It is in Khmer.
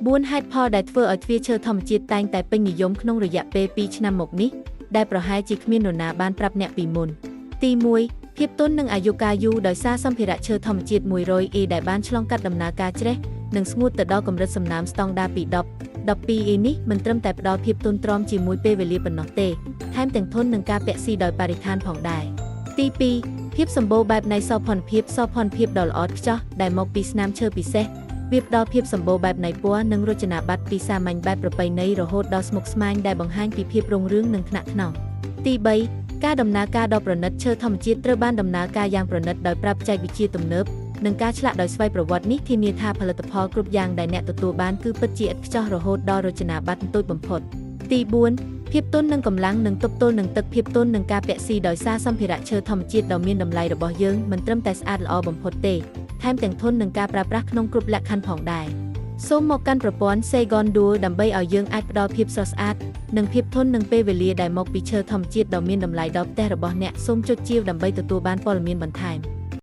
4 ហេតុផលដែលធ្វើឲ្យទ្វារឈើធម្មជាតិតែងតែពេញនិយមក្នុងរយៈពេល 2 ឆ្នាំមកនេះដែលប្រហែលជាគ្មាននរណាបានប្រាប់អ្នកពីមុនទី1ភាពទន់និងអាយុកាលយូរដោយសារសម្ភារៈឈើធម្មជាតិ 100A ដែលបានឆ្លងកាត់ដំណើរការជ្រេះនិងស្ងួតទៅដល់កម្រិតសំណើមស្តង់ដារពី 12A នេះមិនត្រឹមតែផ្ដល់ភាពទន់ទ្រាំជាមួយពេលវេលាប៉ុណ្ណោះទេថែមទាំងធន់នឹងការពាក់ស៊ីដោយបរិស្ថានផងដែរទី2ភាពសម្បូរបែបនៃសោភ័ណភាពដ៏ល្អឥតខ្ចោះដែលមកពីស្នាមឈើពិសេសវាផ្ដល់ភាពសម្បូរបែបនៃពណ៌និងរចនាប័ទ្មពីសាមញ្ញបែបប្រពៃណីរហូតដល់ស្មុគស្មាញដែលបង្ហាញពីភាពរុងរឿងនិងថ្នាក់ថ្នមទី3ការដំណើរការដ៏ប្រណិតឈើធម្មជាតិត្រូវបានដំណើរការយ៉ាងប្រណិតដោយប្រើបច្ចេកវិទ្យាទំនើបនិងការឆ្លាក់ដោយស្វ័យប្រវត្តិនេះធានាថាផលិតផលគ្រប់យ៉ាងដែលអ្នកទទួលបានគឺពិតជាឥតខ្ចោះរហូតដល់រចនាប័ទ្មតូចបំផុតទី4ភាពទន់នឹងកម្លាំងនិងទប់ទល់នឹងទឹកភាពទន់នឹងការពាក់ស៊ីដោយសារសម្ភារៈឈើធម្មជាតិដ៏មានតម្លៃរបស់យើងមិនត្រឹមតែស្អាតល្អបំផុតទេថែមទាំងធន់នឹងការប្រើប្រាស់ក្នុងគ្រប់លក្ខខណ្ឌផងដែរសូមមកកាន់ប្រព័ន្ធ Saigon Dual ដើម្បីឲ្យយើងអាចផ្ដល់ភាពស្រស់ស្អាតនិងភាពធន់នឹងពេលវេលាដែលមកពីឈើធម្មជាតិដ៏មានតម្លៃដល់ផ្ទះរបស់អ្នកសូមចុចជាវដើម្បីទទួលបានព័ត៌មានបន្ថែម